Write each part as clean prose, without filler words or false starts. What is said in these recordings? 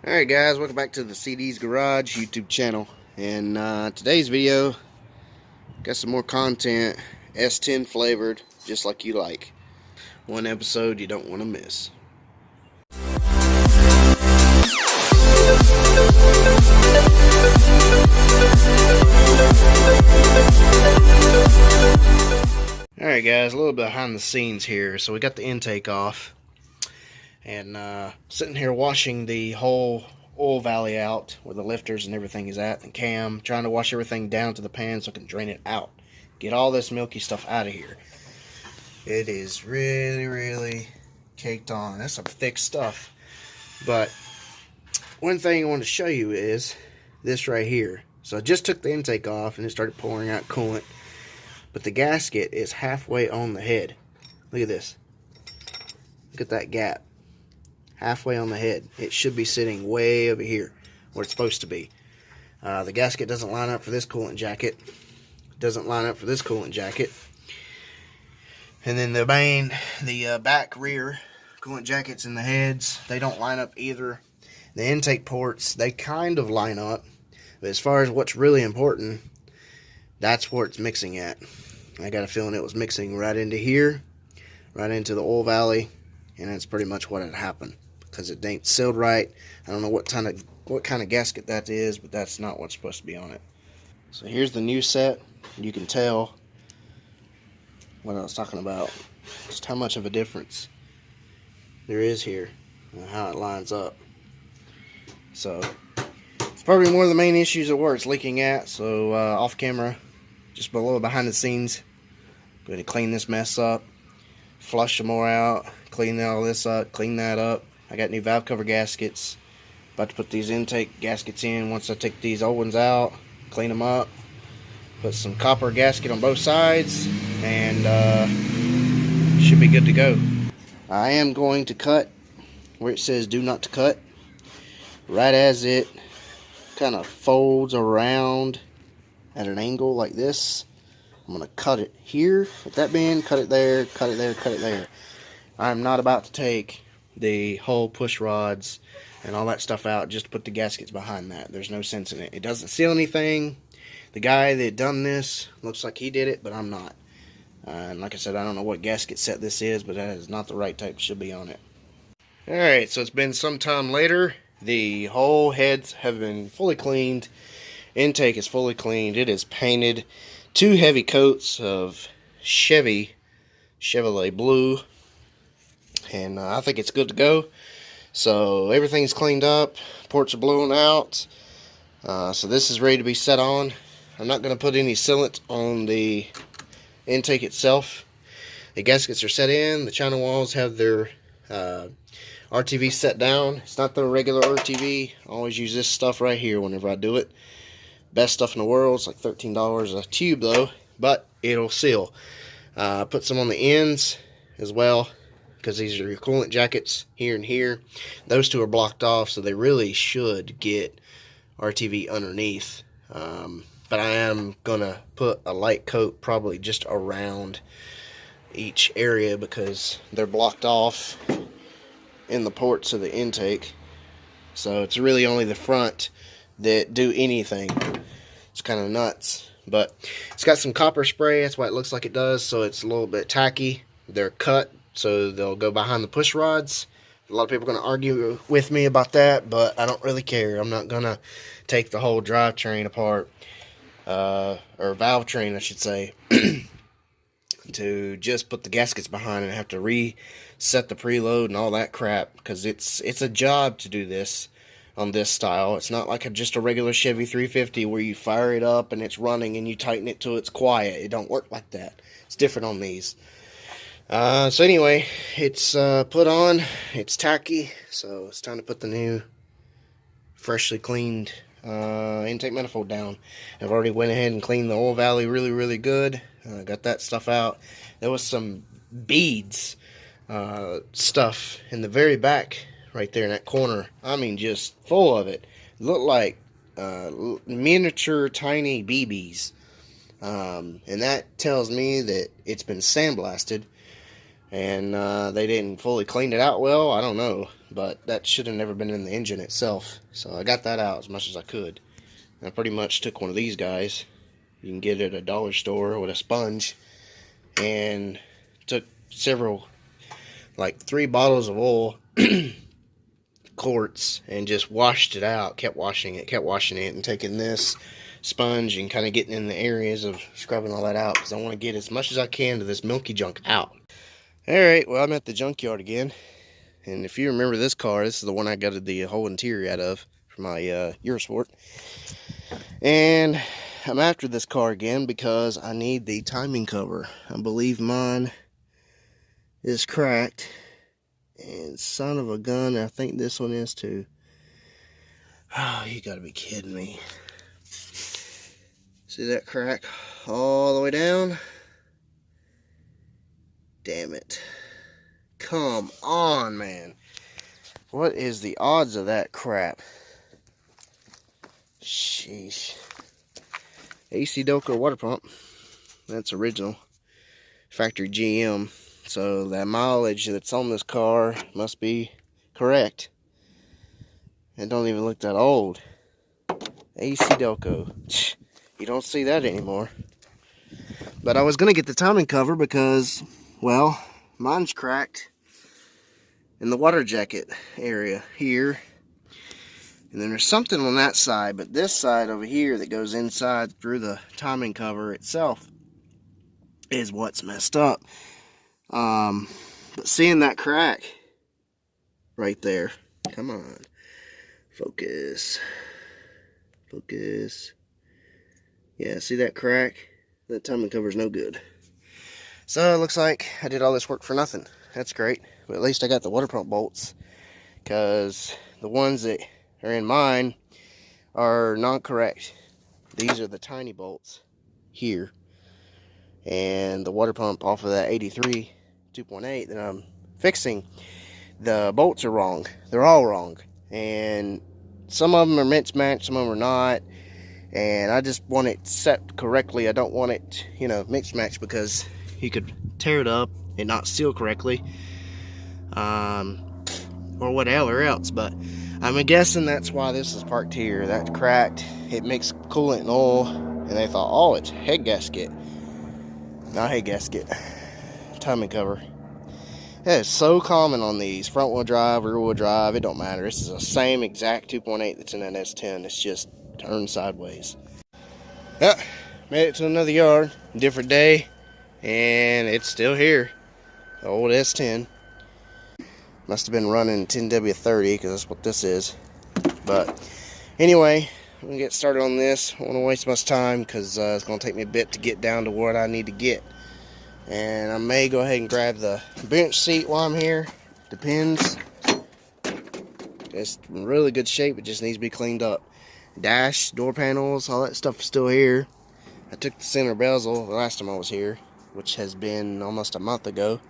Alright guys, welcome back to the CD's Garage YouTube channel. And today's video, got some more content, S10 flavored, just like you like. One episode you don't want to miss. Alright guys, a little bit behind the scenes here. So we got the intake off. And sitting here washing the whole oil valley out where the lifters and everything is at, and cam, trying to wash everything down to the pan so I can drain it out. Get all this milky stuff out of here. It is really caked on. That's some thick stuff. But one thing I want to show you is this right here. So I just took the intake off and it started pouring out coolant. But the gasket is halfway on the head. Look at this. Look at that gap. Halfway on the head. It should be sitting way over here where it's supposed to be. The gasket doesn't line up for this coolant jacket. Doesn't line up for this coolant jacket. And then the back rear coolant jackets and the heads, they don't line up either. The intake ports, they kind of line up. But as far as what's really important, that's where it's mixing at. I got a feeling it was mixing right into here, right into the oil valley, and that's pretty much what had happened. Because it ain't sealed right. I don't know what kind of gasket that is, but that's not what's supposed to be on it. So here's the new set. You can tell what I was talking about. Just how much of a difference there is here and how it lines up. So it's probably one of the main issues of where it's leaking at. So off camera, just below behind the scenes, go ahead and clean this mess up, flush some more out, clean all this up, clean that up. I got new valve cover gaskets. About to put these intake gaskets in once I take these old ones out, clean them up, put some copper gasket on both sides, and should be good to go. I am going to cut where it says do not to cut, right as it kind of folds around at an angle like this. I'm going to cut it here at that bend, cut it there, cut it there, cut it there. I'm not about to take the whole push rods and all that stuff out just to put the gaskets behind that. There's no sense in it. It doesn't seal anything. The guy that done this looks like he did it, but I'm not. And like I said, I don't know what gasket set this is, but that is not the right type. Should be on it. Alright, so it's been some time later. The whole heads have been fully cleaned. Intake is fully cleaned. It is painted. 2 heavy coats of Chevrolet blue. And I think it's good to go. So everything's cleaned up. Ports are blown out. So this is ready to be set on. I'm not going to put any sealant on the intake itself. The gaskets are set in. The china walls have their RTV set down. It's not the regular RTV. I always use this stuff right here whenever I do it. Best stuff in the world. It's like $13 a tube though, but it'll seal. Put some on the ends as well, because these are your coolant jackets here and here. Those two are blocked off, so they really should get RTV underneath. But I am going to put a light coat probably just around each area because they're blocked off in the ports of the intake. So it's really only the front that do anything. It's kind of nuts. But it's got some copper spray. That's why it looks like it does. So it's a little bit tacky. They're cut, so they'll go behind the push rods. A lot of people are going to argue with me about that, but I don't really care. I'm not going to take the whole drivetrain apart, or valve train I should say, to just put the gaskets behind and have to reset the preload and all that crap, because it's a job to do this on this style. It's not like just a regular Chevy 350 where you fire it up and it's running and you tighten it till it's quiet. It don't work like that. It's different on these. So anyway, it's put on, it's tacky, so it's time to put the new, freshly cleaned intake manifold down. I've already went ahead and cleaned the oil valley really good. Got that stuff out. There was some beads stuff in the very back right there in that corner. I mean, just full of it. It looked like miniature tiny BBs. And that tells me that it's been sandblasted. And they didn't fully clean it out well. I don't know. but that should have never been in the engine itself. So I got that out as much as I could. I pretty much took one of these guys. You can get it at a dollar store with a sponge, and took several, like 3 bottles of oil, quarts, and just washed it out. Kept washing it, and taking this sponge and kind of getting in the areas of scrubbing all that out, because I want to get as much as I can to this milky junk out. Alright, well, I'm at the junkyard again, and if you remember this car, this is the one I got the whole interior out of for my Eurosport. And I'm after this car again because I need the timing cover. I believe mine is cracked, and son of a gun, I think this one is too. Oh, you gotta be kidding me. See that crack all the way down? Damn it. Come on, man. What is the odds of that crap? Sheesh. AC Delco water pump. That's original. Factory GM. So that mileage that's on this car must be correct. It don't even look that old. AC Delco. You don't see that anymore. But I was going to get the timing cover because, well, mine's cracked in the water jacket area here. And then there's something on that side, but this side over here that goes inside through the timing cover itself is what's messed up. But seeing that crack right there, come on, focus, focus. Yeah, see that crack? That timing cover's no good. So it looks like I did all this work for nothing. That's great, but at least I got the water pump bolts, because the ones that are in mine are not correct. These are the tiny bolts here, and the water pump off of that 83 2.8 that I'm fixing, the bolts are wrong. They're all wrong, and some of them are mismatched, some of them are not, and I just want it set correctly. I don't want it, you know, mismatched, because you could tear it up and not seal correctly, or whatever else. But I'm guessing that's why this is parked here. That cracked. It mixed coolant and oil, and they thought, oh, it's head gasket. Not head gasket. Timing cover. That is so common on these. Front wheel drive, rear wheel drive, it don't matter. This is the same exact 2.8 that's in that S10. It's just turned sideways. Yeah, made it to another yard. Different day. And it's still here. The old S10. Must have been running 10W30, because that's what this is. But anyway, I'm going to get started on this. I don't want to waste much time, because it's going to take me a bit to get down to what I need to get. And I may go ahead and grab the bench seat while I'm here. Depends. It's in really good shape. It just needs to be cleaned up. Dash, door panels, all that stuff is still here. I took the center bezel the last time I was here, which has been almost a month ago.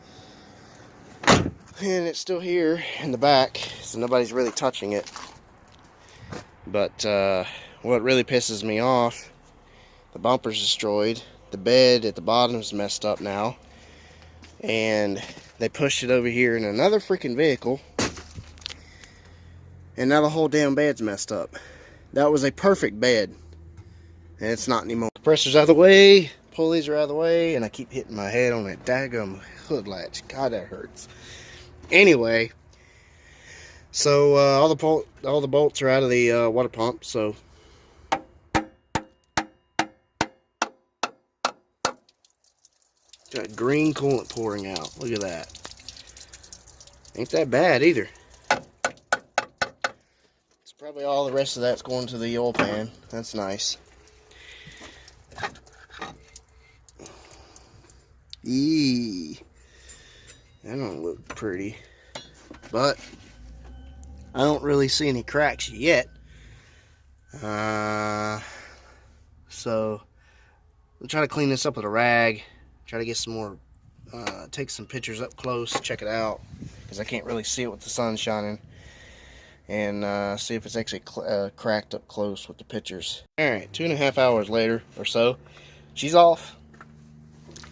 And it's still here in the back, so nobody's really touching it. But what really pisses me off, the bumper's destroyed. The bed at the bottom is messed up now. And they pushed it over here in another freaking vehicle. And now the whole damn bed's messed up. That was a perfect bed. And it's not anymore. Compressor's out of the way. Pulleys are out of the way. And I keep hitting my head on that daggum hood latch. God, that hurts. Anyway, so all the bolts are out of the water pump. So got green coolant pouring out. Look at that. Ain't that bad either. It's probably all the rest of that's going to the oil pan. That's nice. Eee. That don't look pretty. But I don't really see any cracks yet. So I'll try to clean this up with a rag. Try to get some more, take some pictures up close, check it out, because I can't really see it with the sun shining. And see if it's actually cracked up close with the pictures. Alright, 2.5 hours later or so, she's off.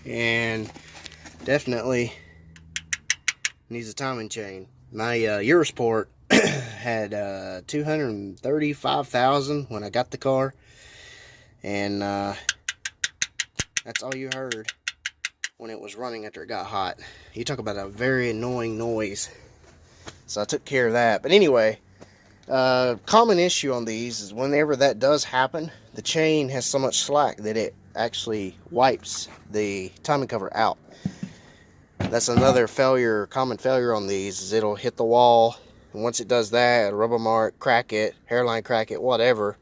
And definitely needs a timing chain. My Eurosport had 235,000 when I got the car, and that's all you heard when it was running after it got hot. You talk about a very annoying noise. So I took care of that. But anyway, common issue on these is whenever that does happen, the chain has so much slack that it actually wipes the timing cover out. That's another failure, common failure on these, is it'll hit the wall, and once it does that, a rubber mark, crack it, hairline crack it, whatever.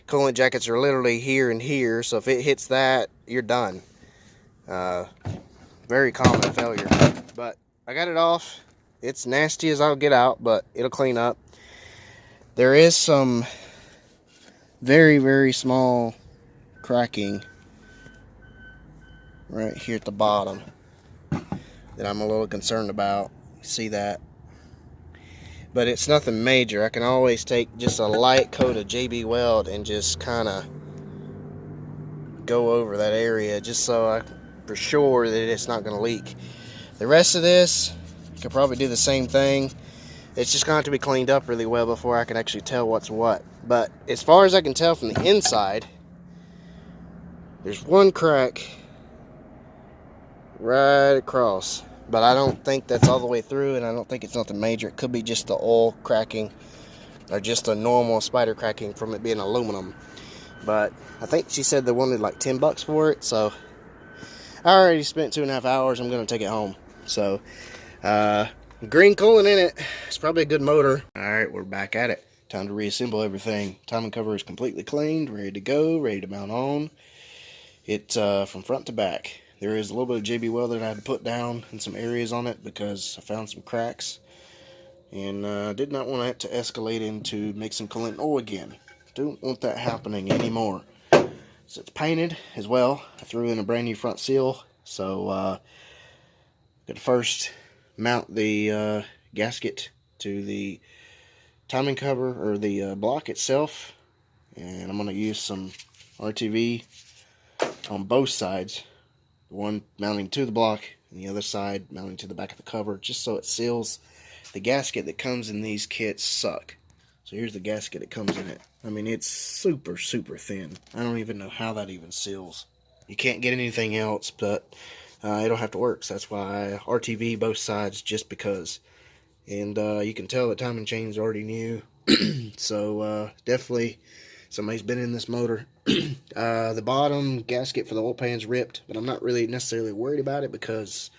Coolant jackets are literally here and here, so if it hits that, you're done. Very common failure. But I got it off. It's nasty as I'll get out, but it'll clean up. There is some very, very small cracking right here at the bottom that I'm a little concerned about. See that? But it's nothing major. I can always take just a light coat of JB Weld and just kind of go over that area just so I for sure that it's not going to leak. The rest of this, I could probably do the same thing. It's just going to have to be cleaned up really well before I can actually tell what's what. But as far as I can tell from the inside, there's one crack right across. But I don't think that's all the way through, and I don't think it's nothing major. It could be just the oil cracking or just a normal spider cracking from it being aluminum. But I think she said they wanted like 10 bucks for it, so I already spent 2.5 hours. I'm going to take it home. So, green coolant in it. It's probably a good motor. Alright, we're back at it. Time to reassemble everything. Timing cover is completely cleaned, ready to go, ready to mount on. It's from front to back. There is a little bit of JB Weld that I had to put down in some areas on it because I found some cracks. And did not want it to escalate into mixing coolant and oil again. Don't want that happening anymore. So it's painted as well. I threw in a brand new front seal. So got to first mount the gasket to the timing cover or the block itself. And I'm going to use some RTV on both sides. One mounting to the block and the other side mounting to the back of the cover, just so it seals. The gasket that comes in these kits suck. So here's the gasket that comes in it. I mean, it's super, super thin. I don't even know how that even seals. You can't get anything else, but it'll have to work. So that's why RTV both sides, just because. And you can tell the timing chain's already new. So definitely somebody's been in this motor. The bottom gasket for the oil pan's ripped, but I'm not really necessarily worried about it because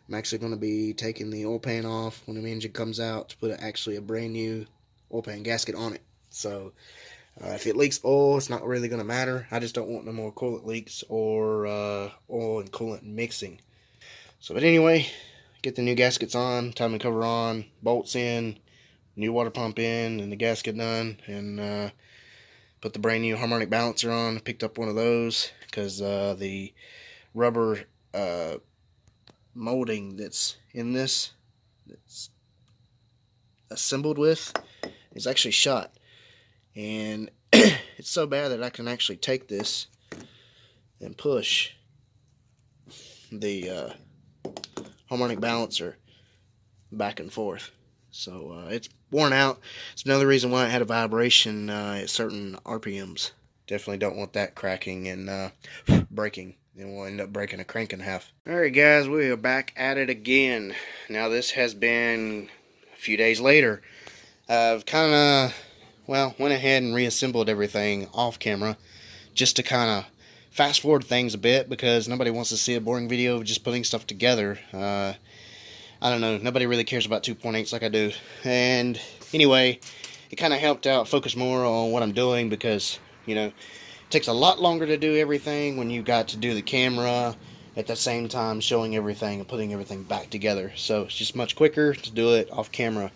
I'm actually going to be taking the oil pan off when the engine comes out to put actually a brand new oil pan gasket on it. So if it leaks oil, it's not really going to matter. I just don't want no more coolant leaks or oil and coolant mixing. So, but anyway, get the new gaskets on, timing cover on, bolts in, new water pump in, and the gasket done, and put the brand new harmonic balancer on. Picked up one of those because the rubber molding that's in this, that's assembled with, is actually shot. And it's so bad that I can actually take this and push the harmonic balancer back and forth. So it's worn out. It's another reason why it had a vibration at certain RPMs. Definitely don't want that cracking and breaking. Then we'll end up breaking a crank in half. Alright guys, we are back at it again. Now this has been a few days later. I've kind of, well, went ahead and reassembled everything off camera just to kind of fast forward things a bit because nobody wants to see a boring video of just putting stuff together. I don't know, nobody really cares about 2.8s like I do. And anyway, it kind of helped out focus more on what I'm doing because, you know, it takes a lot longer to do everything when you got to do the camera at the same time showing everything and putting everything back together. So it's just much quicker to do it off camera,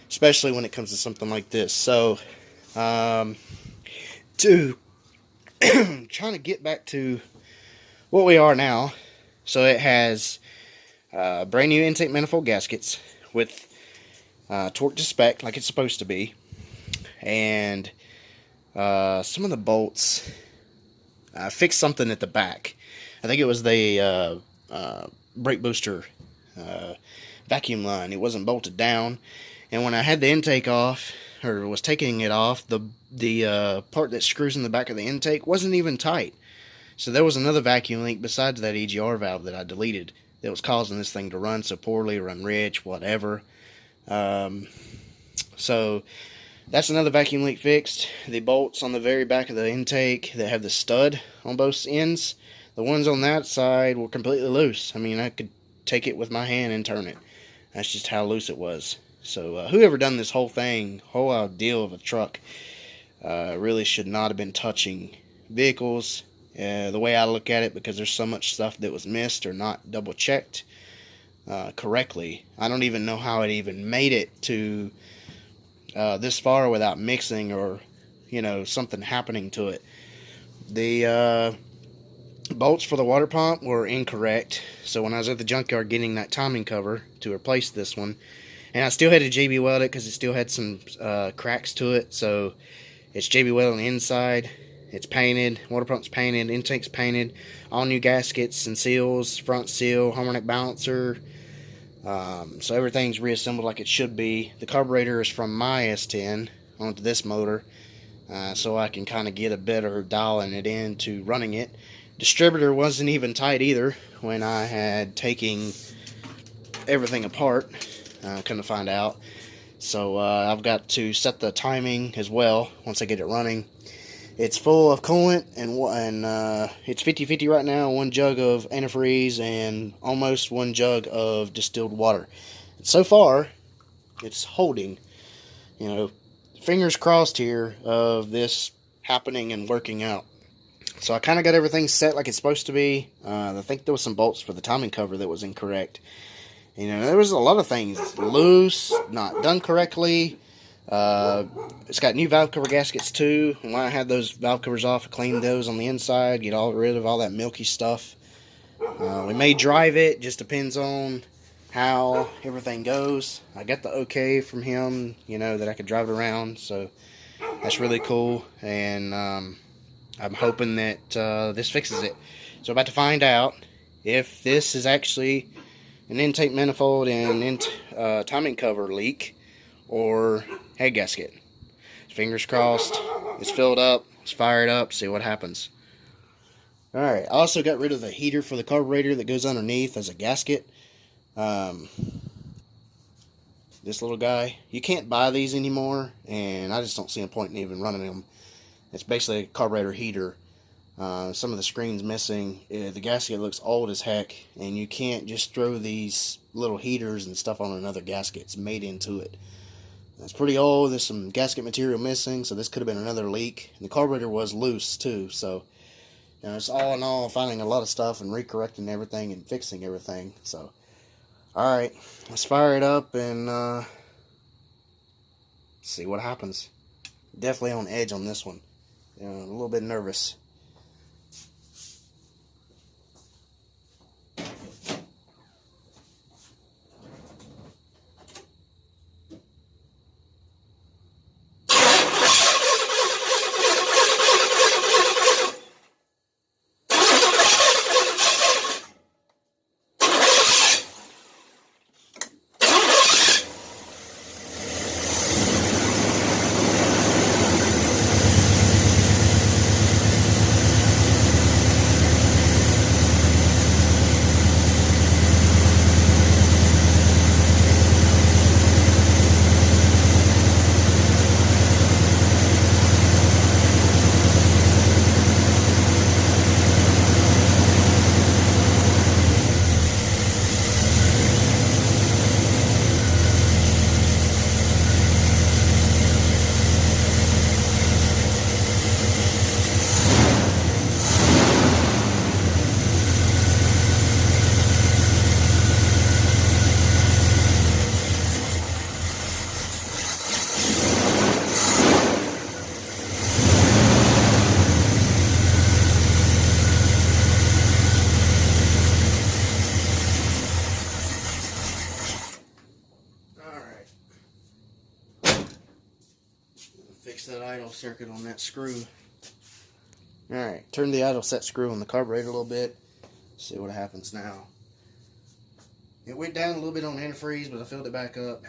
especially when it comes to something like this. So, trying to get back to what we are now. So it has brand new intake manifold gaskets with torque to spec like it's supposed to be, and some of the bolts. I fixed something at the back. I think it was the brake booster vacuum line. It wasn't bolted down, and when I had the intake off, or was taking it off, the part that screws in the back of the intake wasn't even tight. So there was another vacuum leak besides that EGR valve that I deleted that was causing this thing to run so poorly, run rich, whatever. So that's another vacuum leak fixed. The bolts on the very back of the intake that have the stud on both ends, the ones on that side were completely loose. I mean, I could take it with my hand and turn it. That's just how loose it was. So whoever done this whole thing, whole ideal of a truck, really should not have been touching vehicles the way I look at it, because there's so much stuff that was missed or not double checked correctly. I don't even know how it even made it to this far without mixing, or something happening to it. The bolts for the water pump were incorrect, so when I was at the junkyard getting that timing cover to replace this one, and I still had to JB weld it because it still had some cracks to it, so it's JB welded on the inside. It's painted, water pump's painted, intake's painted, all new gaskets and seals, front seal, harmonic balancer. So everything's reassembled like it should be. The carburetor is from my S10 onto this motor, so I can kind of get a better dialing it in to running it. Distributor wasn't even tight either when I had taken everything apart, couldn't find out. So I've got to set the timing as well once I get it running. It's full of coolant, and it's 50-50 right now. 1 jug of antifreeze and almost 1 jug of distilled water. And so far, it's holding. Fingers crossed here of this happening and working out. So I kind of got everything set like it's supposed to be. I think there was some bolts for the timing cover that was incorrect. There was a lot of things loose, not done correctly. It's got new valve cover gaskets too. And when I had those valve covers off, I cleaned those on the inside, get rid of all that milky stuff. We may drive it, just depends on how everything goes. I got the okay from him, that I could drive it around, so that's really cool. And I'm hoping that this fixes it. So I'm about to find out if this is actually an intake manifold and timing cover leak, or head gasket. Fingers crossed. It's filled up. Let's fire it up, see what happens. Alright, I also got rid of the heater for the carburetor that goes underneath as a gasket. This little guy. You can't buy these anymore, and I just don't see a point in even running them. It's basically a carburetor heater. Some of the screen's missing. The gasket looks old as heck, and you can't just throw these little heaters and stuff on another gasket. It's made into it. It's pretty old. There's some gasket material missing, so this could have been another leak. And the carburetor was loose too, so it's all in all finding a lot of stuff and recorrecting everything and fixing everything. So alright, let's fire it up and see what happens. Definitely on edge on this one. A little bit nervous. Fix that idle circuit on that screw. Alright, turn the idle set screw on the carburetor a little bit. See what happens now. It went down a little bit on antifreeze, but I filled it back up.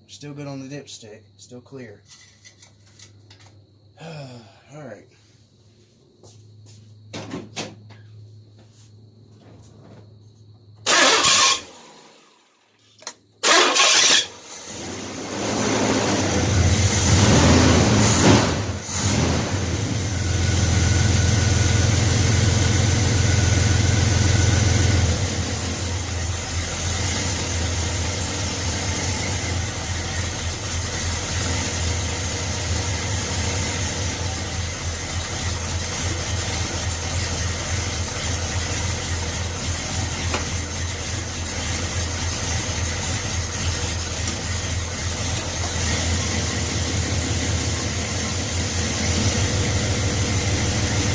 Still good on the dipstick, still clear. Alright.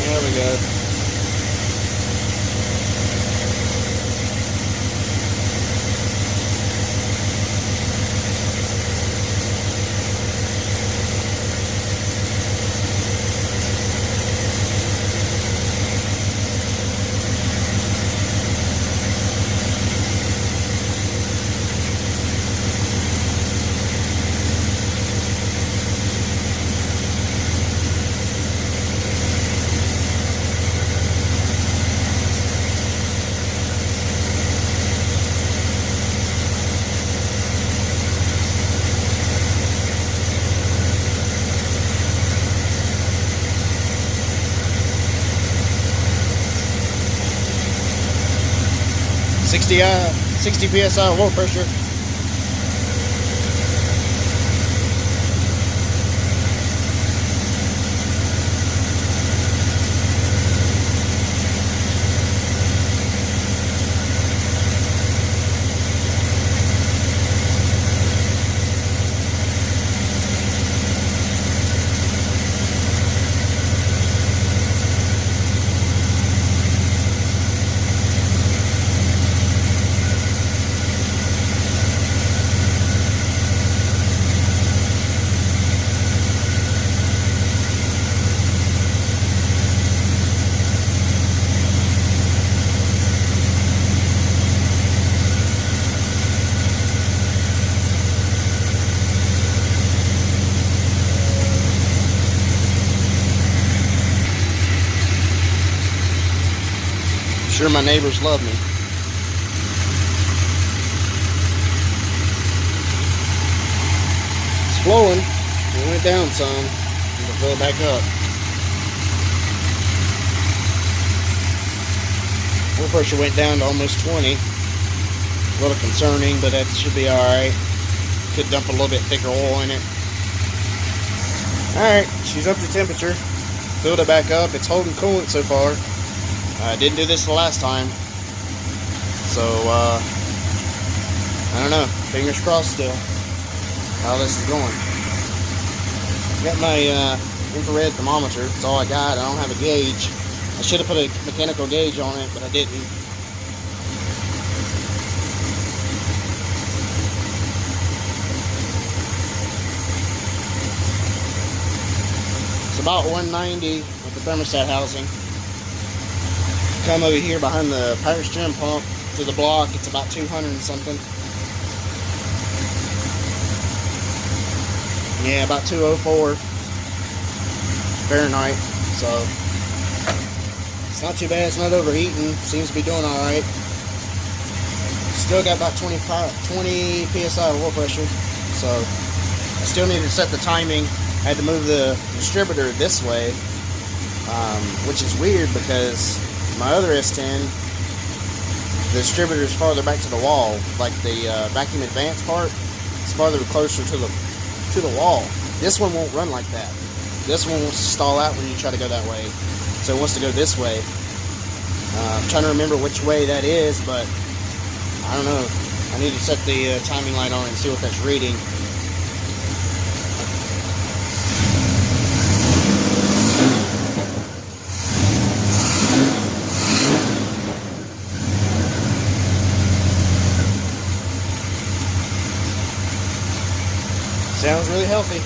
There we go. Sixty psi oil pressure. Sure, my neighbors love me. It's flowing. It went down some. I'm gonna fill it back up. Oil pressure went down to almost 20. A little concerning, but that should be alright. Could dump a little bit thicker oil in it. Alright, she's up to temperature. Filled it back up. It's holding coolant so far. I didn't do this the last time, so I don't know, fingers crossed still how this is going. Got my infrared thermometer, that's all I got. I don't have a gauge. I should have put a mechanical gauge on it, but I didn't. It's about 190 with the thermostat housing. Come over here behind the power steering pump to the block, it's about 200 and something. Yeah, about 204 Fahrenheit. So it's not too bad, it's not overheating, seems to be doing alright. Still got about 20 psi oil pressure, so I still need to set the timing. I had to move the distributor this way, which is weird because my other S10, the distributor is farther back to the wall, like the vacuum advance part is farther closer to the wall. This one won't run like that. This one will stall out when you try to go that way, so it wants to go this way. I'm trying to remember which way that is, but I don't know. I need to set the timing light on and see what that's reading. Sounds really healthy.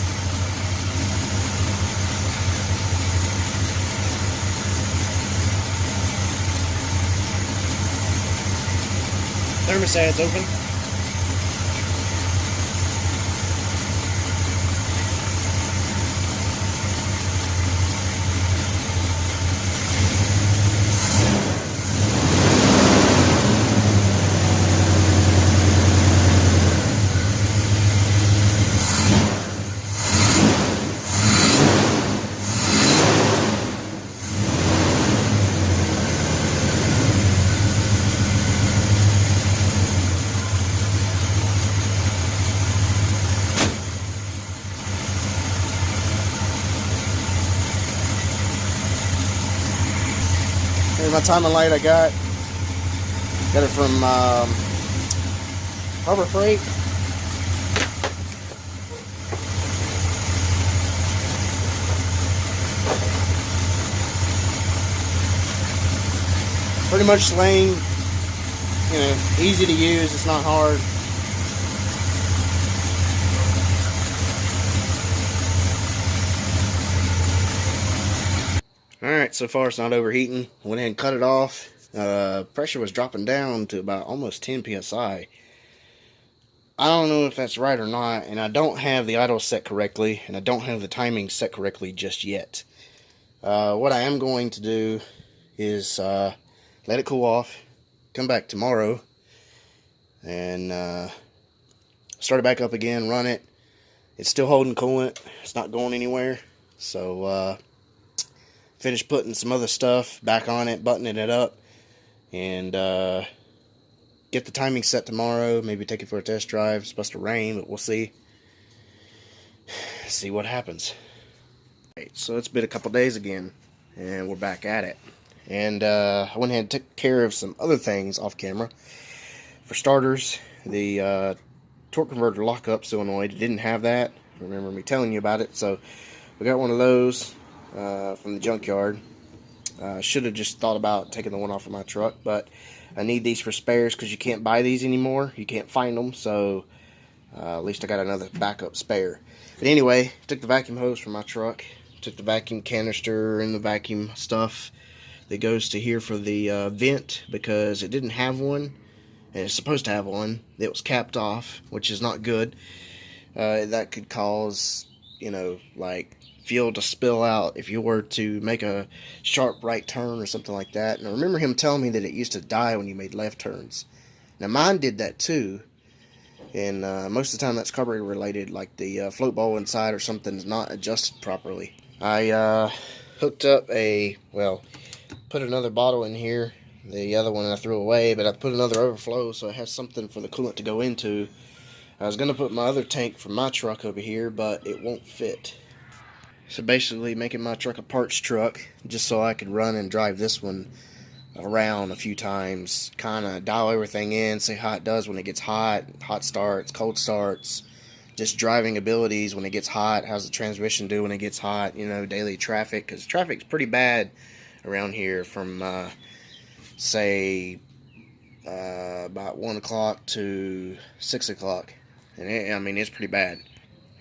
thermostat's open. Here's my timing light I got. Got it from Harbor Freight. Pretty much lame, you know, easy to use, it's not hard. Alright, so far it's not overheating. Went ahead and cut it off. Pressure was dropping down to about almost 10 psi. I don't know if that's right or not, and I don't have the idle set correctly, and I don't have the timing set correctly just yet. What I am going to do is let it cool off, come back tomorrow, and start it back up again, run it. It's still holding coolant, it's not going anywhere, so finish putting some other stuff back on it, buttoning it up, and get the timing set tomorrow. Maybe take it for a test drive. It's supposed to rain, but we'll see. See what happens. Right, so it's been a couple days again, and we're back at it. And I went ahead and took care of some other things off camera. For starters, the torque converter lockup solenoid didn't have that. Remember me telling you about it, so we got one of those from the junkyard. Should have just thought about taking the one off of my truck, but I need these for spares because you can't buy these anymore. You can't find them, so at least I got another backup spare. But anyway, took the vacuum hose from my truck, took the vacuum canister and the vacuum stuff that goes to here for the vent, because it didn't have one, and it's supposed to have one. It was capped off, which is not good. That could cause, you know, like fuel to spill out if you were to make a sharp right turn or something like that. And I remember him telling me that it used to die when you made left turns. Now mine did that too, and most of the time that's carburetor related, like the float bowl inside or something is not adjusted properly. I hooked up put another bottle in here. The other one I threw away, but I put another overflow so it has something for the coolant to go into. I was going to put my other tank from my truck over here, but it won't fit. So basically making my truck a parts truck just so I could run and drive this one around a few times, kind of dial everything in, see how it does when it gets hot, hot starts, cold starts, just driving abilities when it gets hot, how's the transmission do when it gets hot, you know, daily traffic, because traffic's pretty bad around here from say about 1 o'clock to 6 o'clock, and I mean it's pretty bad.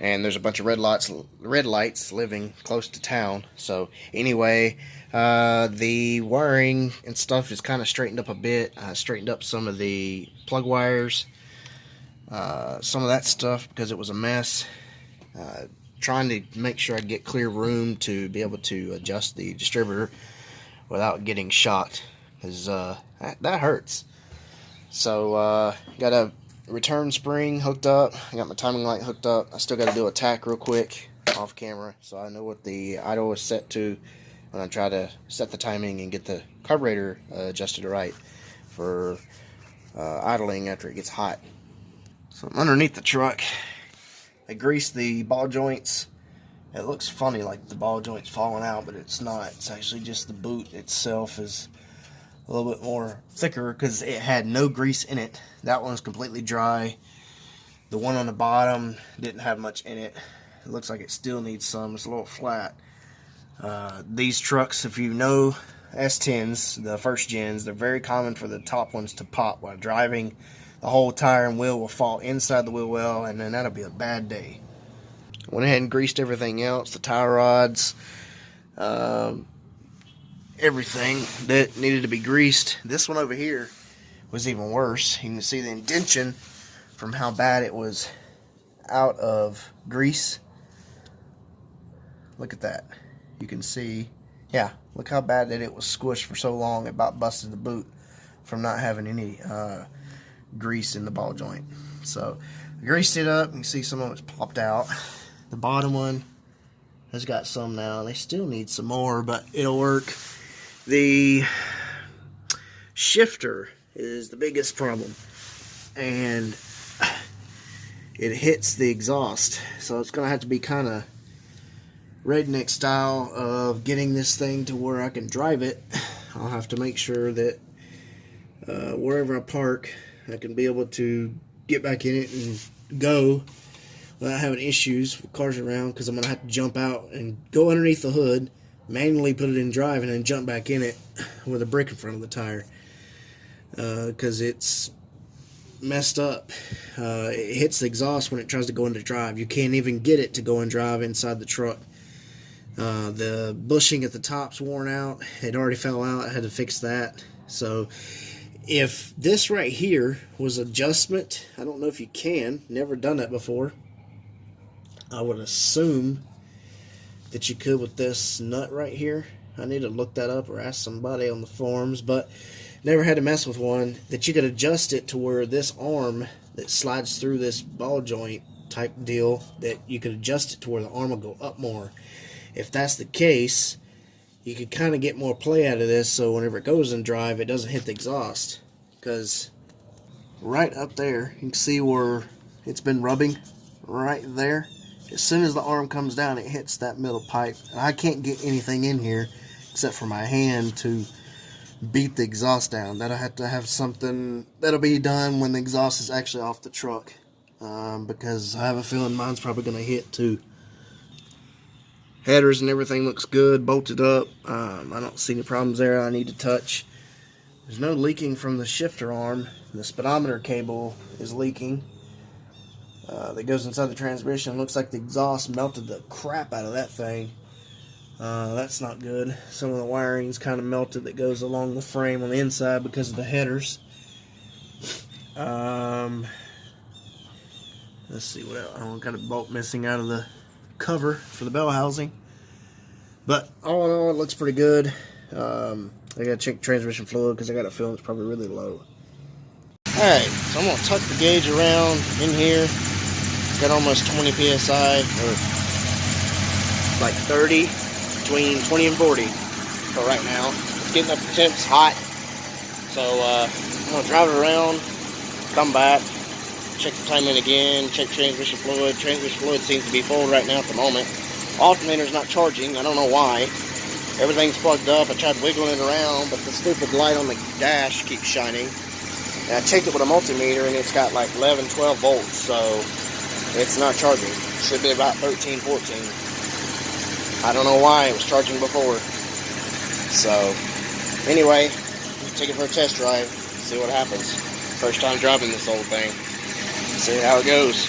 And there's a bunch of red lights living close to town. So anyway, the wiring and stuff is kind of straightened up a bit. I straightened up some of the plug wires, some of that stuff because it was a mess. Trying to make sure I get clear room to be able to adjust the distributor without getting shocked, because that hurts. So got a return spring hooked up. I got my timing light hooked up. I still got to do a tack real quick off camera so I know what the idle is set to when I try to set the timing and get the carburetor adjusted right for idling after it gets hot. So I'm underneath the truck. I greased the ball joints. It looks funny like the ball joint's falling out, but it's not. It's actually just the boot itself is a little bit more thicker because it had no grease in it. That one's completely dry. The one on the bottom didn't have much in it. It looks like it still needs some. It's a little flat. These trucks, if you know S10s, the first gens, they're very common for the top ones to pop while driving. The whole tire and wheel will fall inside the wheel well, and then that'll be a bad day. Went ahead and greased everything else, the tie rods, everything that needed to be greased. This one over here was even worse. You can see the indentation from how bad it was out of grease. Look at that. You can see, yeah, look how bad that it was squished for so long. It about busted the boot from not having any grease in the ball joint. So I greased it up. You can see some of it's popped out. The bottom one has got some now. They still need some more, but it'll work. The shifter is the biggest problem, and it hits the exhaust, so it's gonna have to be kind of redneck style of getting this thing to where I can drive it. I'll have to make sure that wherever I park, I can be able to get back in it and go without having issues with cars around, because I'm gonna have to jump out and go underneath the hood, manually put it in drive, and then jump back in it with a brick in front of the tire, because it's messed up. It hits the exhaust when it tries to go into drive. You can't even get it to go in drive inside the truck. The bushing at the top's worn out. It already fell out. I had to fix that. So if this right here was adjustment, I don't know if you can, never done that before. I would assume that you could with this nut right here. I need to look that up or ask somebody on the forums, but never had to mess with one that you could adjust it to where this arm that slides through this ball joint type deal, that you could adjust it to where the arm will go up more. If that's the case, you could kind of get more play out of this, so whenever it goes in drive, it doesn't hit the exhaust. Because right up there, you can see where it's been rubbing right there. As soon as the arm comes down, it hits that middle pipe. And I can't get anything in here except for my hand to beat the exhaust down. That'll have to have something that'll be done when the exhaust is actually off the truck, because I have a feeling mine's probably going to hit too. Headers and everything looks good, bolted up. I don't see any problems there I need to touch. There's no leaking from the shifter arm. The speedometer cable is leaking. That goes inside the transmission. Looks like the exhaust melted the crap out of that thing. That's not good. Some of the wiring's kind of melted that goes along the frame on the inside because of the headers. Let's see what else. I got a bolt missing out of the cover for the bell housing. But all in all, it looks pretty good. I gotta check transmission fluid because I got a feeling it's probably really low. Alright, so I'm gonna tuck the gauge around in here. It's got almost 20 psi, or like 30, between 20 and 40 for right now. It's getting up to temps, hot. So I'm gonna drive it around, come back, check the timing again, check transmission fluid. Transmission fluid seems to be full right now at the moment. Alternator's not charging, I don't know why. Everything's plugged up. I tried wiggling it around, but the stupid light on the dash keeps shining. And I checked it with a multimeter, and it's got like 11, 12 volts, so it's not charging. It should be about 13, 14. I don't know why it was charging before. So, anyway, take it for a test drive, see what happens. First time driving this old thing. See how it goes.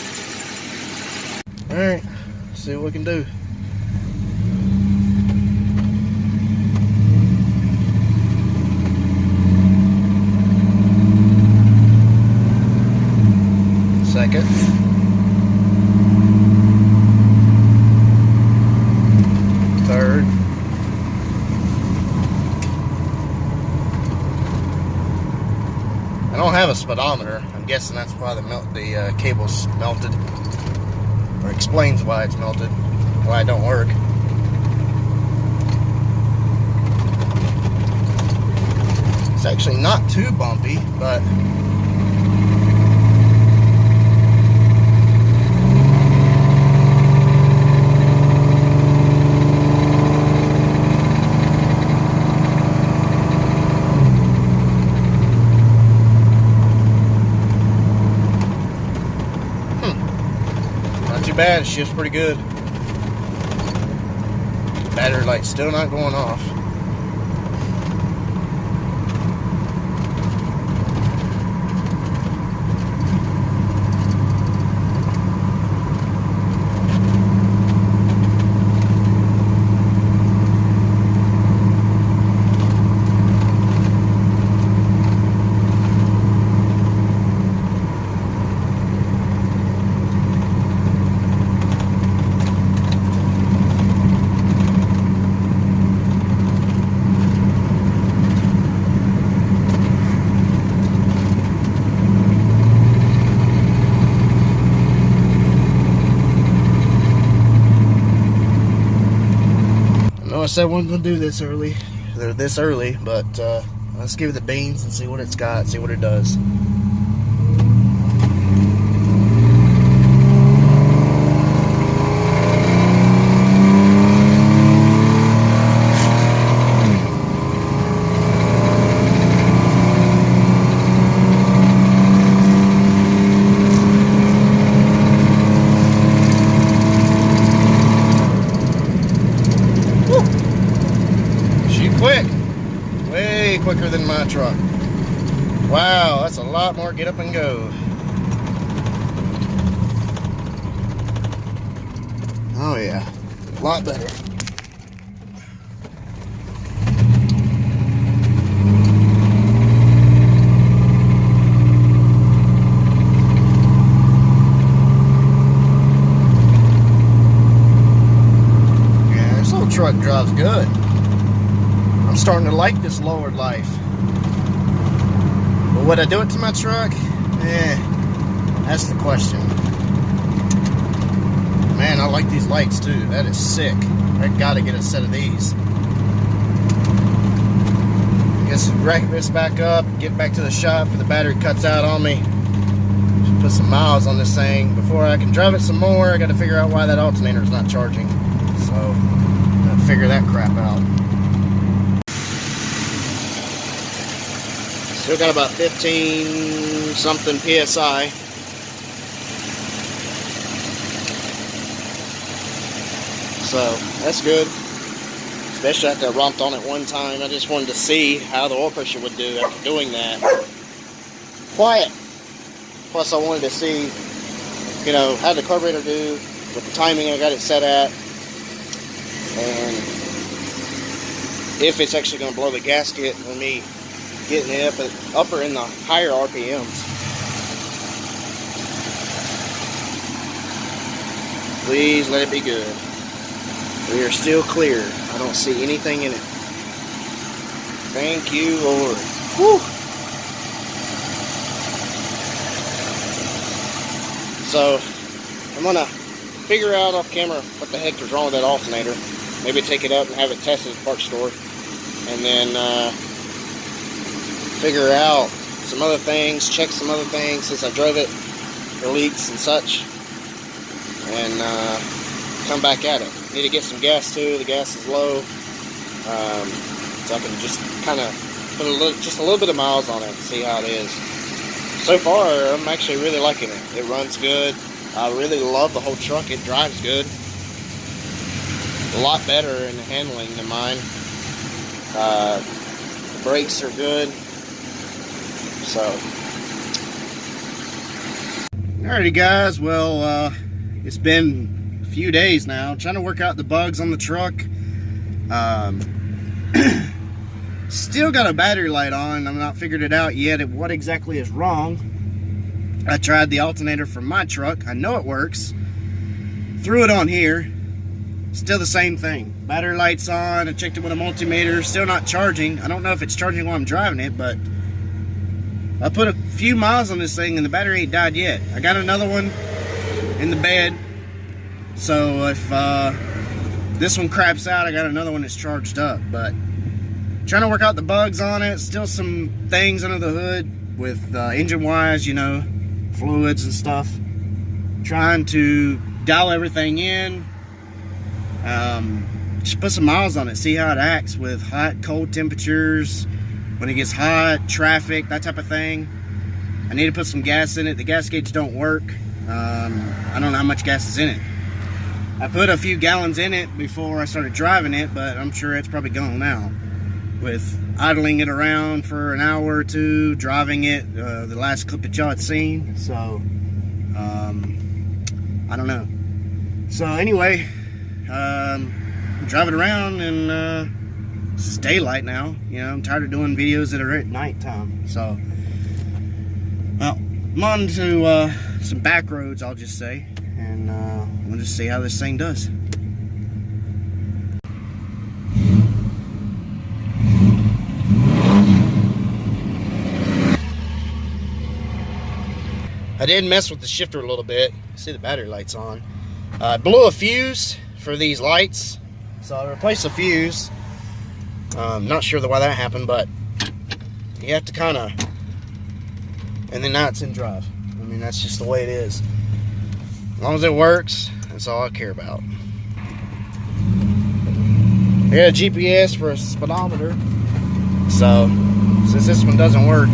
Alright, see what we can do. Second. Third. I don't have a speedometer. I'm guessing that's why the cable's melted, or explains why it's melted, why it don't work. It's actually not too bumpy, but too bad. It shifts pretty good. Battery light's still not going off. said I wasn't gonna do this early. They're this early, but let's give it the beans and see what it's got, see what it does. Quick, way quicker than my truck. Wow, that's a lot more get up and go. Oh yeah, a lot better. Yeah, this little truck drives good. I'm starting to like this lowered life. But would I do it to my truck? That's the question. Man, I like these lights too. That is sick. I gotta get a set of these. Guess rack this back up, get back to the shop before the battery cuts out on me. Just put some miles on this thing. Before I can drive it some more, I gotta figure out why that alternator is not charging. So, I gotta figure that crap out. Still got about 15 something PSI. So that's good. Especially after I romped on it one time. I just wanted to see how the oil pressure would do after doing that. Quiet. Plus I wanted to see, you know, how the carburetor do with the timing I got it set at. And if it's actually going to blow the gasket with me getting it up or in the higher RPMs. Please let it be good. We are still clear. I don't see anything in it. Thank you, Lord. Whew. So I'm gonna figure out off camera what the heck is wrong with that alternator. Maybe take it up and have it tested at the parts store, and then figure out some other things, check some other things since I drove it for leaks and such, and come back at it. Need to get some gas too. The gas is low, so I can just kind of put just a little bit of miles on it and see how it is. So far, I'm actually really liking it. It runs good. I really love the whole truck. It drives good. A lot better in the handling than mine. The brakes are good. So, alrighty guys, well, it's been a few days now. I'm trying to work out the bugs on the truck. Still got a battery light on. I've not figured it out yet at what exactly is wrong. I tried the alternator for my truck. I know it works. Threw it on here. Still the same thing. Battery light's on. I checked it with a multimeter. Still not charging. I don't know if it's charging while I'm driving it, but I put a few miles on this thing and the battery ain't died yet. I got another one in the bed. So if this one craps out, I got another one that's charged up. But trying to work out the bugs on it. Still some things under the hood with engine wise, you know, fluids and stuff. Trying to dial everything in. Just put some miles on it, see how it acts with hot, cold temperatures, when it gets hot, traffic, that type of thing. I need to put some gas in it. The gas gauge don't work. I don't know how much gas is in it. I put a few gallons in it before I started driving it, but I'm sure it's probably gone now. With idling it around for an hour or two, driving it, the last clip that y'all had seen. So, I don't know. So anyway, drive it around, and it's just daylight now. You know, I'm tired of doing videos that are at nighttime. So, well, I'm on to some back roads, I'll just say, and we'll just see how this thing does. I did mess with the shifter a little bit. See the battery light's on. I blew a fuse for these lights. So I replaced the fuse. Not sure why that happened, but you have to kind of, and then now it's in drive. I mean, that's just the way it is. As long as it works, that's all I care about. I got a GPS for a speedometer, so since this one doesn't work,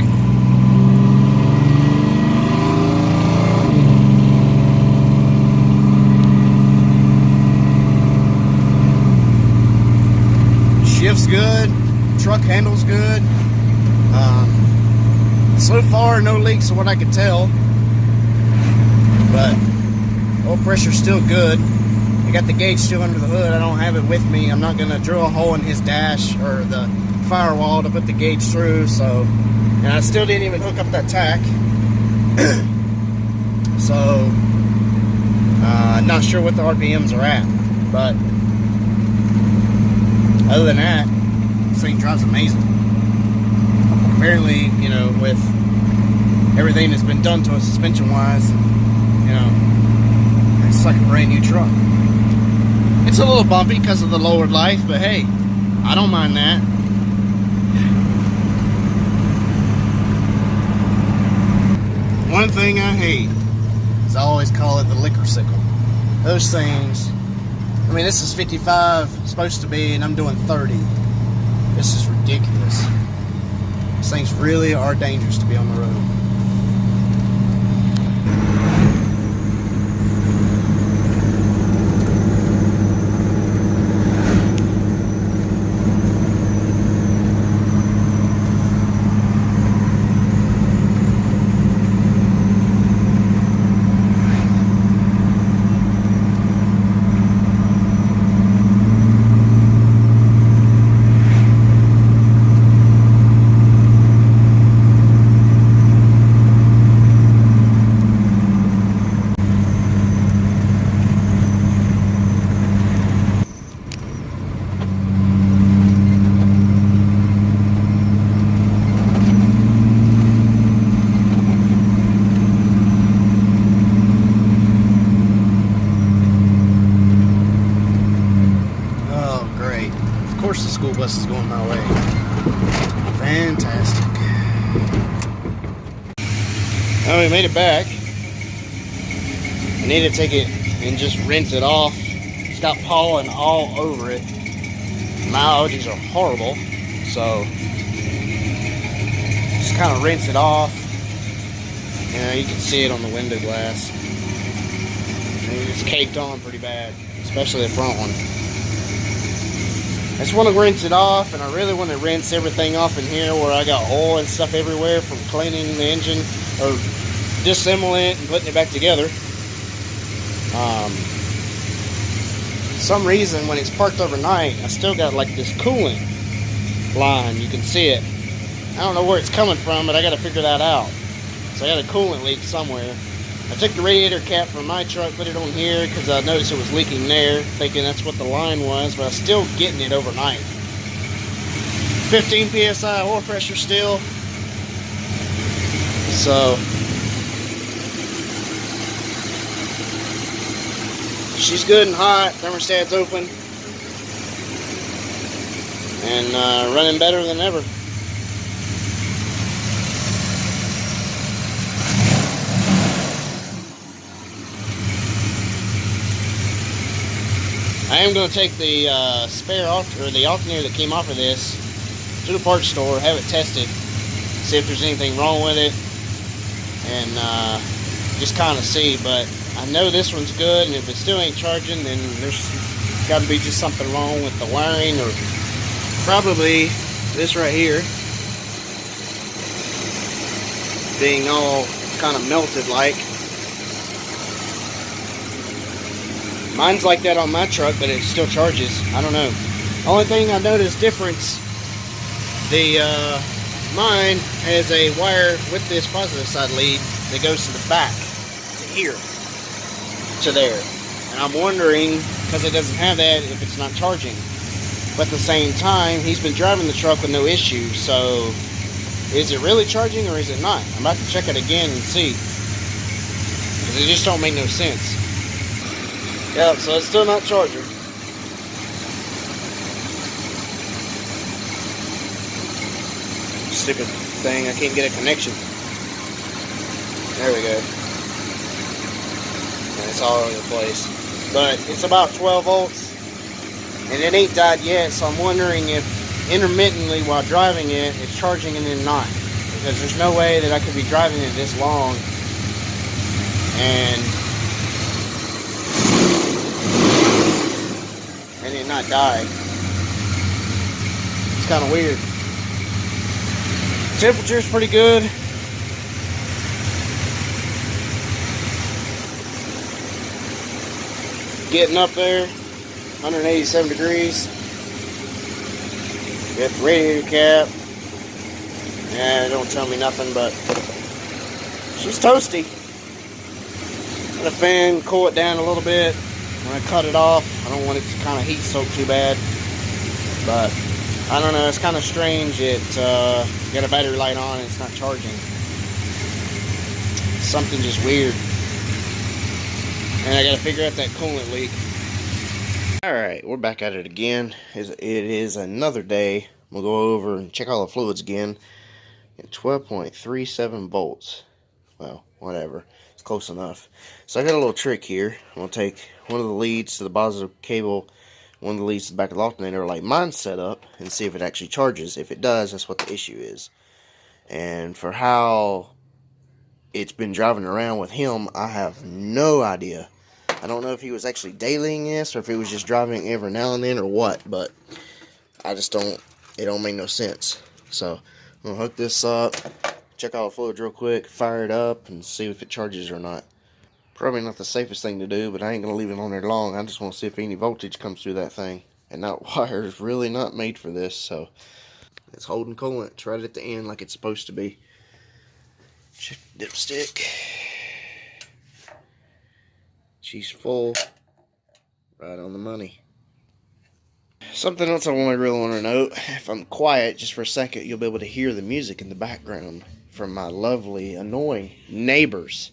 shift's good, truck handles good. So far, no leaks of what I could tell, but oil pressure's still good. I got the gauge still under the hood. I don't have it with me. I'm not gonna drill a hole in his dash or the firewall to put the gauge through. So, and I still didn't even hook up that tack. So, not sure what the RPMs are at, but other than that, this thing drives amazing. Apparently, you know, with everything that's been done to it suspension-wise, you know, it's like a brand new truck. It's a little bumpy because of the lowered life, but hey, I don't mind that. One thing I hate is I always call it the liquor sickle. Those things, I mean, this is 55 supposed to be, and I'm doing 30. This is ridiculous. These things really are dangerous to be on the road. The school bus is going my way. Fantastic. Oh, we made it back. I need to take it and just rinse it off. It's got pollen all over it. My allergies are horrible, so just kind of rinse it off. You know, you can see it on the window glass. It's caked on pretty bad, especially the front one. I just want to rinse it off, and I really want to rinse everything off in here where I got oil and stuff everywhere from cleaning the engine or disassembling it and putting it back together. Some reason when it's parked overnight, I still got like this coolant line. You can see it. I don't know where it's coming from, but I got to figure that out. So I got a coolant leak somewhere. I took the radiator cap from my truck, put it on here because I noticed it was leaking there, thinking that's what the line was, but I was still getting it overnight. 15 psi oil pressure still. So she's good and hot. Thermostat's open and running better than ever. I am going to take the spare or the alternator that came off of this to the parts store, have it tested, see if there's anything wrong with it, and just kind of see. But I know this one's good, and if it still ain't charging, then there's got to be just something wrong with the wiring, or probably this right here being all kind of melted like. Mine's like that on my truck, but it still charges. I don't know. Only thing I noticed difference, mine has a wire with this positive side lead that goes to the back, to here, to there. And I'm wondering, because it doesn't have that, if it's not charging. But at the same time, he's been driving the truck with no issues, so is it really charging or is it not? I'm about to check it again and see, because it just don't make no sense. Yeah, so it's still not charging. stupid thing. I can't get a connection. There we go. And it's all over the place. But it's about 12 volts. And it ain't died yet, so I'm wondering if intermittently while driving it, it's charging and then not. Because there's no way that I could be driving it this long and it not die. It's kind of weird. Temperature's pretty good. Getting up there, 187 degrees. Got the radiator cap. Yeah, don't tell me nothing, but she's toasty. Let a fan cool it down a little bit. When I cut it off, I don't want it to kind of heat soak too bad. But I don't know, it's kind of strange. It got a battery light on and it's not charging. Something just weird. And I got to figure out that coolant leak. Alright, we're back at it again. It is another day. We'll go over and check all the fluids again. 12.37 volts. Well, whatever. It's close enough. So I got a little trick here. I'm going to take one of the leads to the positive cable, one of the leads to the back of the alternator, like mine's set up, and see if it actually charges. If it does, that's what the issue is. And for how it's been driving around with him, I have no idea. I don't know if he was actually dailying this or if he was just driving every now and then or what, but I just don't, it don't make no sense. So I'm going to hook this up, check all the fluids real quick, fire it up, and see if it charges or not. Probably not the safest thing to do, but I ain't going to leave it on there long. I just want to see if any voltage comes through that thing. And that wire is really not made for this, so it's holding coolant. It's right at the end like it's supposed to be. Check the dipstick. She's full. Right on the money. Something else I really want to note. If I'm quiet just for a second, you'll be able to hear the music in the background from my lovely, annoying neighbors.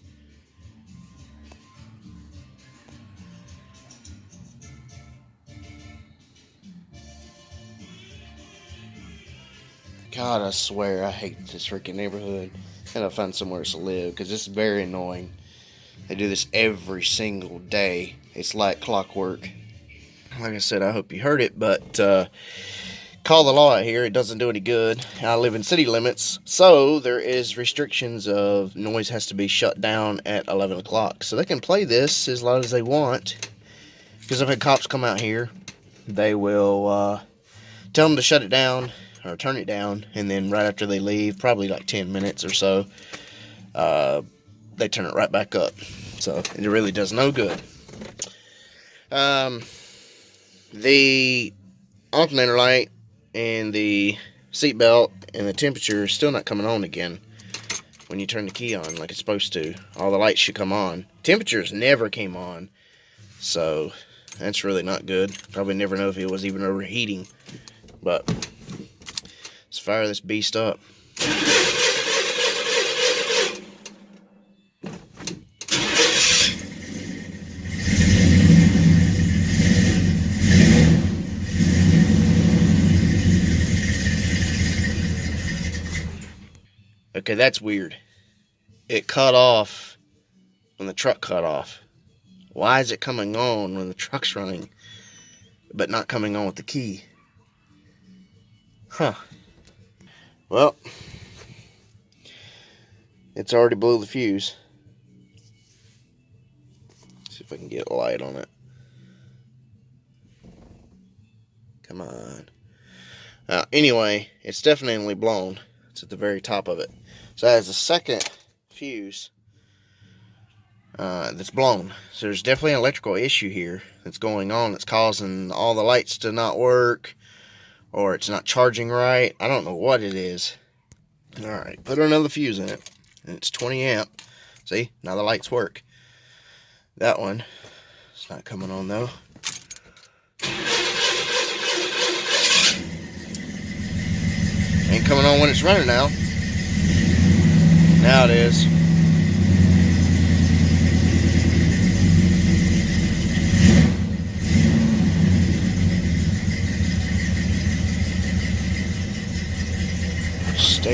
God, I swear I hate this freaking neighborhood. I gotta find somewhere else to live because it's very annoying. They do this every single day. It's like clockwork. Like I said, I hope you heard it, but call the law out here. It doesn't do any good. I live in city limits, so there is restrictions of noise has to be shut down at 11 o'clock. So they can play this as loud as they want. Because if the cops come out here, they will tell them to shut it down or turn it down, and then right after they leave, probably like 10 minutes or so, they turn it right back up. So it really does no good. The alternator light and the seat belt and the temperature is still not coming on again when you turn the key on like it's supposed to. All the lights should come on. Temperatures never came on, so that's really not good. Probably never know if it was even overheating. But let's fire this beast up. Okay, that's weird. It cut off when the truck cut off. Why is it coming on when the truck's running, but not coming on with the key? Huh. Well, it's already blew the fuse. See if I can get a light on it. Come on. Anyway, it's definitely blown. It's at the very top of it. So that is the second fuse that's blown. So there's definitely an electrical issue here that's going on that's causing all the lights to not work, or it's not charging right. I don't know what it is. Alright, put another fuse in it, and it's 20 amp. See, now the lights work. That one, it's not coming on though. Ain't coming on when it's running now. Now it is.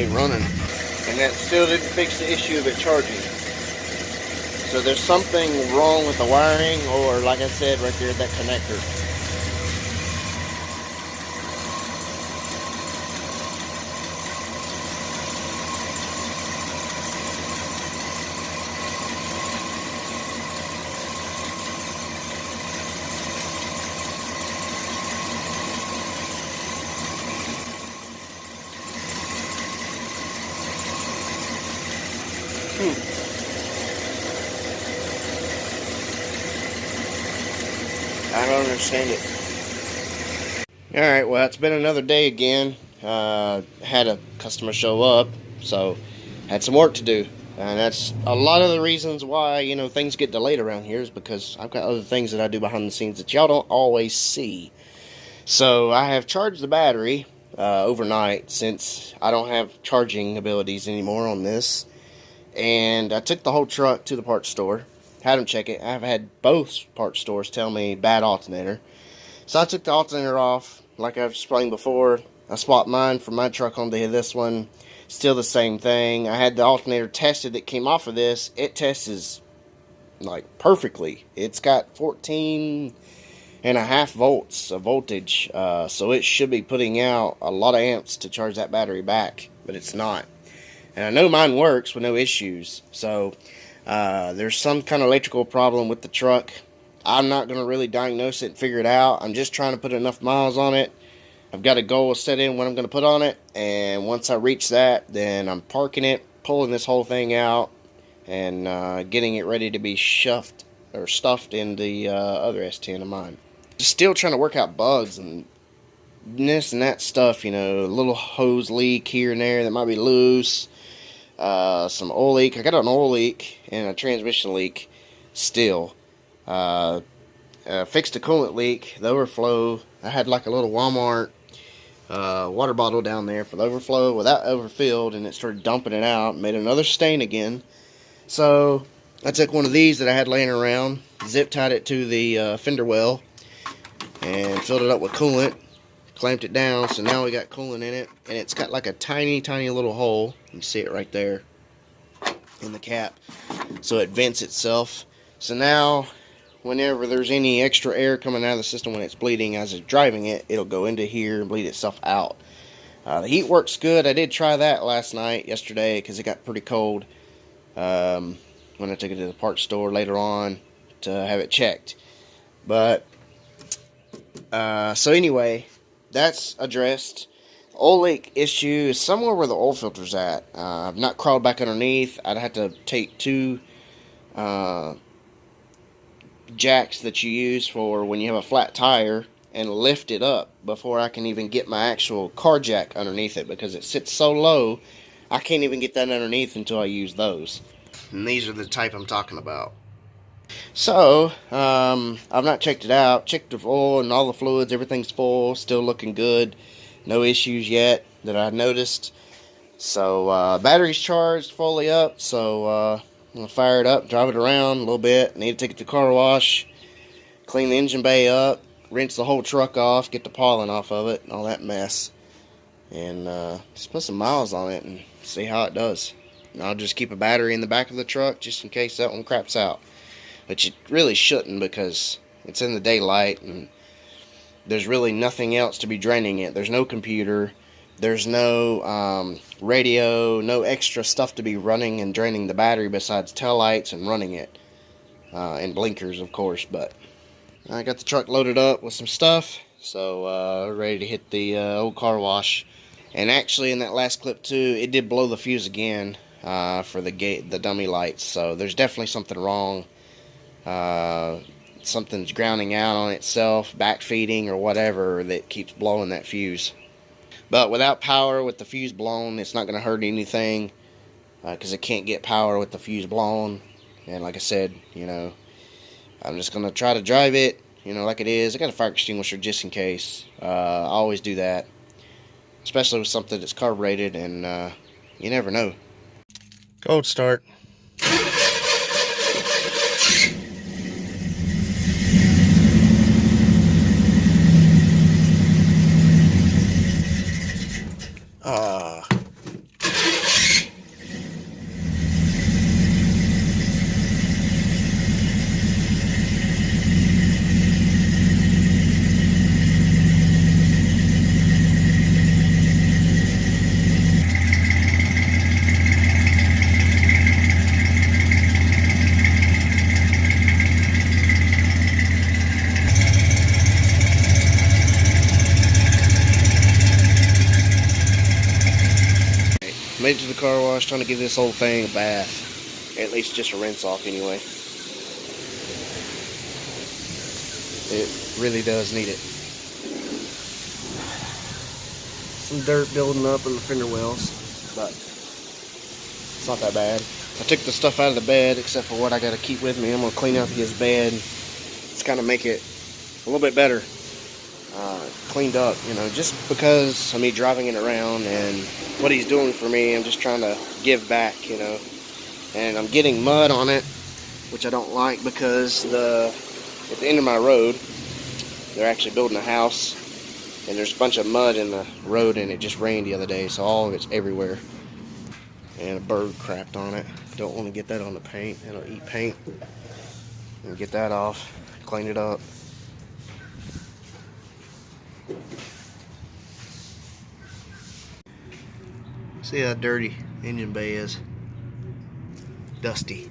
ain't running. And that still didn't fix the issue of it charging. So there's something wrong with the wiring, or like I said right there, that connector. I don't understand it. Alright, well, it's been another day again. Had a customer show up, so had some work to do. And that's a lot of the reasons why, you know, things get delayed around here, is because I've got other things that I do behind the scenes that y'all don't always see. So I have charged the battery overnight, since I don't have charging abilities anymore on this. And I took the whole truck to the parts store, had them check it. I've had both parts stores tell me bad alternator. So I took the alternator off, like I've explained before. I swapped mine from my truck onto this one. Still the same thing. I had the alternator tested that came off of this. It tests like perfectly. It's got 14.5 volts of voltage, so it should be putting out a lot of amps to charge that battery back, but it's not. And I know mine works with no issues. So there's some kind of electrical problem with the truck. I'm not going to really diagnose it and figure it out. I'm just trying to put enough miles on it. I've got a goal set in what I'm going to put on it. And once I reach that, then I'm parking it, pulling this whole thing out, and getting it ready to be stuffed in the other S10 of mine. Just still trying to work out bugs and this and that stuff, you know, a little hose leak here and there that might be loose. Some oil leak. I got an oil leak and a transmission leak still. Fixed a coolant leak, the overflow. I had like a little Walmart water bottle down there for the overflow. Well, that overfilled and it started dumping it out. Made another stain again. So I took one of these that I had laying around, zip tied it to the fender well, and filled it up with coolant. Clamped it down, so now we got coolant in it, and it's got like a tiny little hole. You can see it right there in the cap, so it vents itself. So now whenever there's any extra air coming out of the system when it's bleeding as it's driving it, it'll go into here and bleed itself out. The heat works good. I did try that yesterday, because it got pretty cold when I took it to the parts store later on to have it checked. But so anyway, that's addressed. Oil leak issue is somewhere where the oil filter's at. I've not crawled back underneath. I'd have to take two jacks that you use for when you have a flat tire and lift it up before I can even get my actual car jack underneath it, because it sits so low I can't even get that underneath until I use those. And these are the type I'm talking about. So, I've not checked it out. Checked the oil and all the fluids. Everything's full. Still looking good. No issues yet that I noticed. So, battery's charged fully up. So, I'm going to fire it up, drive it around a little bit. Need to take it to the car wash. Clean the engine bay up. Rinse the whole truck off. Get the pollen off of it and all that mess. And just put some miles on it and see how it does. And I'll just keep a battery in the back of the truck just in case that one craps out. But you really shouldn't, because it's in the daylight and there's really nothing else to be draining it. There's no computer, there's no radio, no extra stuff to be running and draining the battery besides taillights and running it. And blinkers, of course. But I got the truck loaded up with some stuff, so ready to hit the old car wash. And actually in that last clip too, it did blow the fuse again for the dummy lights. So there's definitely something wrong. Something's grounding out on itself, backfeeding or whatever, that keeps blowing that fuse. But without power, with the fuse blown, it's not going to hurt anything, because it can't get power with the fuse blown. And like I said, you know, I'm just going to try to drive it, you know, like it is. I got a fire extinguisher just in case. I always do that, especially with something that's carbureted, and you never know. Cold start. car wash, trying to give this whole thing a bath. At least just a rinse off anyway. It really does need it. Some dirt building up in the fender wells, but it's not that bad. I took the stuff out of the bed, except for what I got to keep with me. I'm going to clean up his bed. It's kind of make it a little bit better. Cleaned up, you know, just because of me driving it around and what he's doing for me. I'm just trying to give back, you know. And I'm getting mud on it, which I don't like, because at the end of my road, they're actually building a house, and there's a bunch of mud in the road, and it just rained the other day, so all of it's everywhere. And a bird crapped on it. Don't want to get that on the paint. It'll eat paint. And get that off, clean it up. See how dirty engine bay is. Dusty.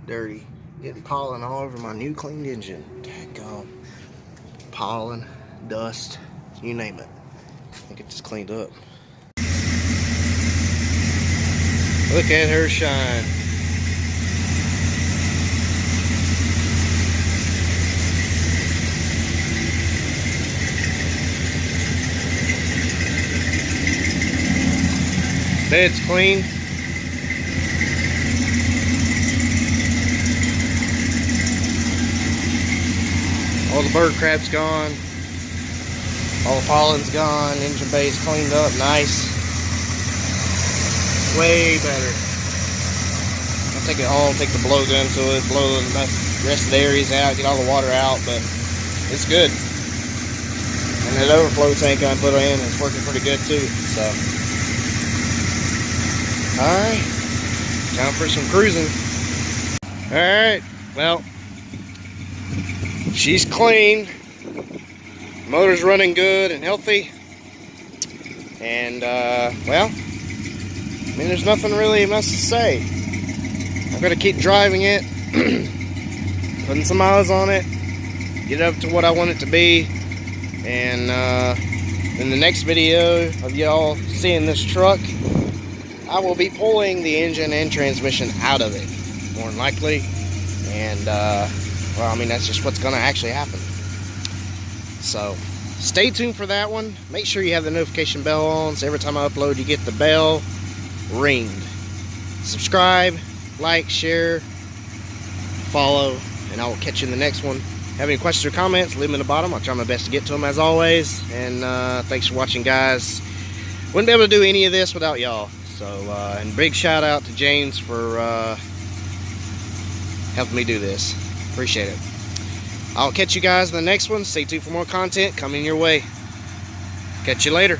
Dirty. Getting pollen all over my new cleaned engine. Daggone. Pollen, dust, you name it. I get this cleaned up. Look at her shine. Bed's clean. All the bird crap's gone. All the pollen's gone. Engine bay's cleaned up nice. Way better. I'll take it home, take the blow gun to it, blow the rest of the areas out, get all the water out, but it's good. And that overflow tank I put in is working pretty good too. So, alright, time for some cruising. Alright, well, she's clean. Motor's running good and healthy. And, well, I mean, there's nothing really much to say. I'm going to keep driving it, putting some miles on it, get it up to what I want it to be. And in the next video of y'all seeing this truck, I will be pulling the engine and transmission out of it, more than likely. And, well, I mean, that's just what's going to actually happen. So, stay tuned for that one. Make sure you have the notification bell on, so every time I upload, you get the bell ringed. Subscribe, like, share, follow, and I will catch you in the next one. Have any questions or comments, leave them in the bottom. I'll try my best to get to them as always. And thanks for watching, guys. Wouldn't be able to do any of this without y'all. So, and big shout out to James for helping me do this. Appreciate it. I'll catch you guys in the next one. Stay tuned for more content coming your way. Catch you later.